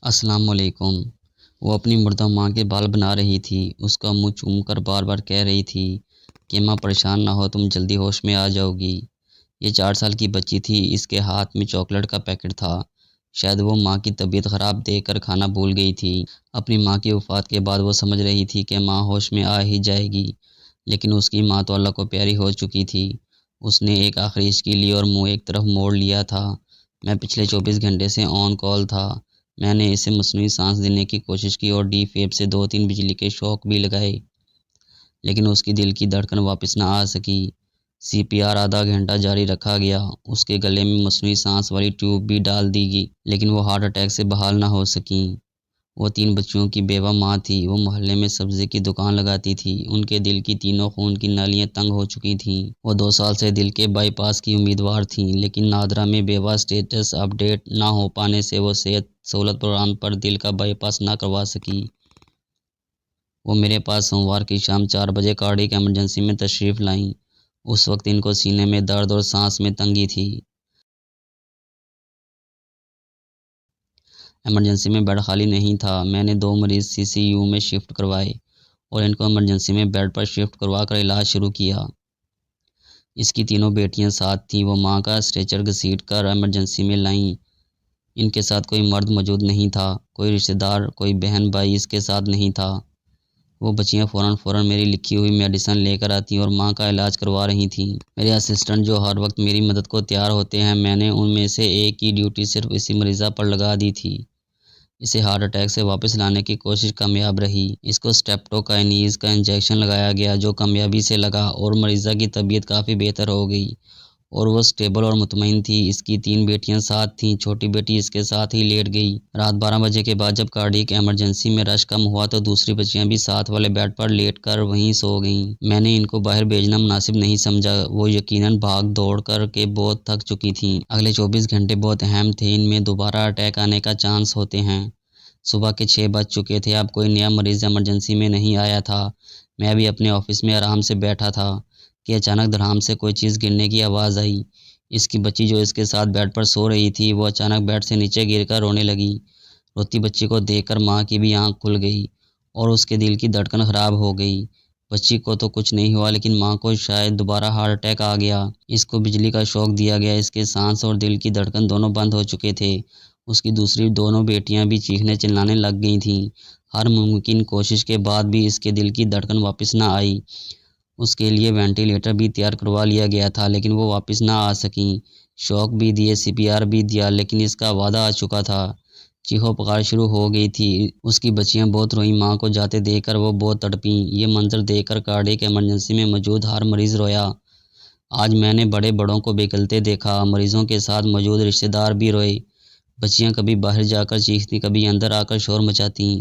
السلام علیکم۔ وہ اپنی مردہ ماں کے بال بنا رہی تھی، اس کا منہ چوم کر بار بار کہہ رہی تھی کہ ماں پریشان نہ ہو، تم جلدی ہوش میں آ جاؤ گی۔ یہ 4 سال کی بچی تھی، اس کے ہاتھ میں چاکلیٹ کا پیکٹ تھا۔ شاید وہ ماں کی طبیعت خراب دیکھ کر کھانا بھول گئی تھی۔ اپنی ماں کی وفات کے بعد وہ سمجھ رہی تھی کہ ماں ہوش میں آ ہی جائے گی، لیکن اس کی ماں تو اللہ کو پیاری ہو چکی تھی۔ اس نے ایک آخری ہچکی لی اور منہ ایک طرف موڑ لیا تھا۔ میں پچھلے 24 گھنٹے سے آن کال تھا۔ میں نے اسے مصنوعی سانس دینے کی کوشش کی اور ڈی فیب سے 2-3 بجلی کے شوق بھی لگائے، لیکن اس کی دل کی دھڑکن واپس نہ آ سکی۔ سی پی آر آدھا گھنٹہ جاری رکھا گیا، اس کے گلے میں مصنوعی سانس والی ٹیوب بھی ڈال دی گئی، لیکن وہ ہارٹ اٹیک سے بحال نہ ہو سکیں۔ وہ 3 بچیوں کی بیوہ ماں تھی۔ وہ محلے میں سبزی کی دکان لگاتی تھی۔ ان کے دل کی تینوں خون کی نالیاں تنگ ہو چکی تھیں۔ وہ 2 سال سے دل کے بائی پاس کی امیدوار تھیں، لیکن نادرہ میں بیوہ اسٹیٹس اپ ڈیٹ نہ ہو پانے سے وہ صحت سہولت پروگرام پر دل کا بائی پاس نہ کروا سکی۔ وہ میرے پاس سوموار کی شام 4 بجے کارڈیک ایمرجنسی میں تشریف لائیں۔ اس وقت ان کو سینے میں درد اور سانس میں تنگی تھی۔ ایمرجنسی میں بیڈ خالی نہیں تھا۔ میں نے 2 مریض سی سی یو میں شفٹ کروائے اور ان کو ایمرجنسی میں بیڈ پر شفٹ کروا کر علاج شروع کیا۔ اس کی تینوں بیٹیاں ساتھ تھیں۔ وہ ماں کا اسٹریچر گھسیٹ کر ایمرجنسی میں لائیں۔ ان کے ساتھ کوئی مرد موجود نہیں تھا، کوئی رشتہ دار، کوئی بہن بھائی اس کے ساتھ نہیں تھا۔ وہ بچیاں فوراً میری لکھی ہوئی میڈیسن لے کر آتیں اور ماں کا علاج کروا رہی تھیں۔ میرے اسسٹنٹ جو ہر وقت میری مدد کو تیار ہوتے ہیں، میں نے ان میں سے ایک کی ڈیوٹی صرف اسی مریضہ پر لگا دی تھی۔ اسے ہارٹ اٹیک سے واپس لانے کی کوشش کامیاب رہی۔ اس کو اسٹریپٹوکائنیز کا انجیکشن لگایا گیا جو کامیابی سے لگا اور مریضہ کی طبیعت کافی بہتر ہو گئی اور وہ اسٹیبل اور مطمئن تھی۔ اس کی 3 بیٹیاں ساتھ تھیں۔ چھوٹی بیٹی اس کے ساتھ ہی لیٹ گئی۔ رات 12 بجے کے بعد جب کارڈیک ایمرجنسی میں رش کم ہوا تو دوسری بچیاں بھی ساتھ والے بیڈ پر لیٹ کر وہیں سو گئیں۔ میں نے ان کو باہر بھیجنا مناسب نہیں سمجھا۔ وہ یقیناً بھاگ دوڑ کر کے بہت تھک چکی تھیں۔ اگلے 24 گھنٹے بہت اہم تھے۔ ان میں دوبارہ اٹیک آنے کا چانس ہوتے ہیں۔ صبح کے 6 بج چکے تھے۔ اب کوئی نیا مریض ایمرجنسی میں نہیں آیا تھا۔ میں بھی اپنے آفس میں آرام سے بیٹھا تھا کہ اچانک دھڑام سے کوئی چیز گرنے کی آواز آئی۔ اس کی بچی جو اس کے ساتھ بیڈ پر سو رہی تھی، وہ اچانک بیڈ سے نیچے گر کر رونے لگی۔ روتی بچی کو دیکھ کر ماں کی بھی آنکھ کھل گئی اور اس کے دل کی دھڑکن خراب ہو گئی۔ بچی کو تو کچھ نہیں ہوا، لیکن ماں کو شاید دوبارہ ہارٹ اٹیک آ گیا۔ اس کو بجلی کا شوق دیا گیا۔ اس کے سانس اور دل کی دھڑکن دونوں بند ہو چکے تھے۔ اس کی دوسری دونوں بیٹیاں بھی چیخنے چلانے لگ گئی تھیں۔ ہر ممکن کوشش کے بعد بھی اس کے دل کی دھڑکن واپس نہ آئی۔ اس کے لیے وینٹیلیٹر بھی تیار کروا لیا گیا تھا، لیکن وہ واپس نہ آ سکیں۔ شوق بھی دیے، سی پی آر بھی دیا، لیکن اس کا وعدہ آ چکا تھا۔ چیخو پکار شروع ہو گئی تھی۔ اس کی بچیاں بہت روئیں۔ ماں کو جاتے دیکھ کر وہ بہت تڑپیں۔ یہ منظر دیکھ کر کارڈیک ایمرجنسی میں موجود ہر مریض رویا۔ آج میں نے بڑے بڑوں کو بہکلتے دیکھا۔ مریضوں کے ساتھ موجود رشتہ دار بھی روئے۔ بچیاں کبھی باہر جا کر چیختیں، کبھی اندر آ کر شور مچاتیں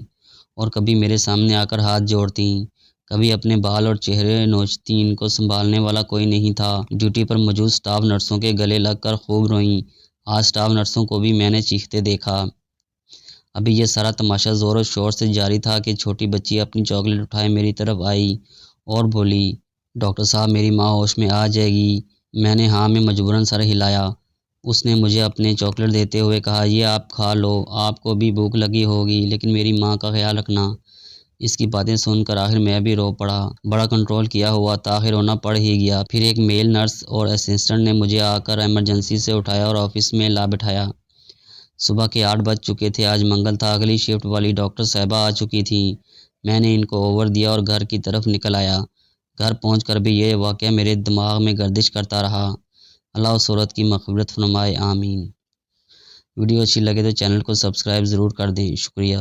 اور کبھی میرے سامنے آ کر ہاتھ جوڑتیں، کبھی اپنے بال اور چہرے نوچتیں۔ ان کو سنبھالنے والا کوئی نہیں تھا۔ ڈیوٹی پر موجود اسٹاف نرسوں کے گلے لگ کر خوب روئیں۔ آج اسٹاف نرسوں کو بھی میں نے چیختے دیکھا۔ ابھی یہ سارا تماشا زور و شور سے جاری تھا کہ چھوٹی بچی اپنی چاکلیٹ اٹھائے میری طرف آئی اور بولی، ڈاکٹر صاحب میری ماں ہوش میں آ جائے گی؟ میں نے ہاں میں مجبوراً سر ہلایا۔ اس نے مجھے اپنے چاکلیٹ دیتے ہوئے کہا، یہ آپ کھا لو، آپ کو بھی بھوک لگی ہوگی، لیکن میری ماں کا خیال رکھنا۔ اس کی باتیں سن کر آخر میں بھی رو پڑا۔ بڑا کنٹرول کیا ہوا تھا، آخر رونا پڑ ہی گیا۔ پھر ایک میل نرس اور اسسٹنٹ نے مجھے آ کر ایمرجنسی سے اٹھایا اور آفس میں لا بٹھایا۔ صبح کے 8 بج چکے تھے۔ آج منگل تھا۔ اگلی شفٹ والی ڈاکٹر صاحبہ آ چکی تھیں۔ میں نے ان کو اوور دیا اور گھر کی طرف نکل آیا۔ گھر پہنچ کر بھی یہ واقعہ میرے دماغ میں گردش کرتا رہا۔ اللہ اس عورت کی مغفرت فرمائے، آمین۔ ویڈیو اچھی لگے تو چینل کو سبسکرائب ضرور کر دیں۔ شکریہ۔